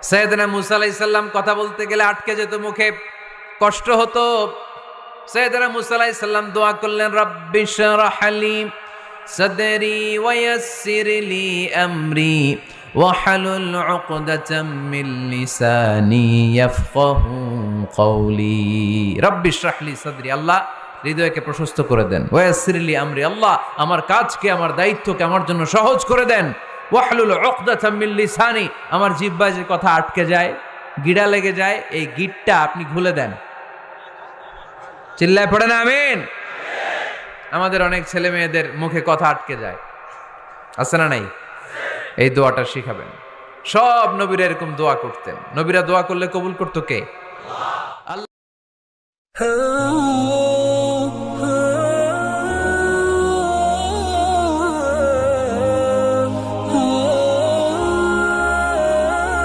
সাইয়েদনা মুসা আলাইহিস সালাম কথা বলতে গেলে আটকে যেত, মুখে কষ্ট হতো। সাইয়েদনা মুসা আলাইহিস সালাম দোয়া করলেন, রাব্বিশ রাহ লি সাদরি ওয়া ইয়াসসির লি আমরি ওয়াহলুল উকদাতাম মিন লিসানি ইয়াফকাহু কওলি। রাব্বিশ রাহ লি সাদরি, আল্লাহ হৃদয়কে প্রশস্ত করে দেন। ওয়া ইয়াসসির লি আমরি, আল্লাহ আমার কাজকে, আমার দায়িত্বকে আমার জন্য সহজ করে দেন। ওয়াহলুল উকদাতাম মিন লিসানি, আমার জিহ্বায় যে কথা আটকে যায়, গিড়া লেগে যায়, এই গিটটা আপনি খুলে দেন। চিল্লায় পড়েন আমিন। আমাদের অনেক ছেলে মেয়েদের মুখে কথা আটকে যায়, আছে না নাই? এই দোয়াটা শিখাবেন। সব নবীরা এরকম দোয়া করতেন। নবীরা দোয়া করলে কবুল করতো কে? আল্লাহ।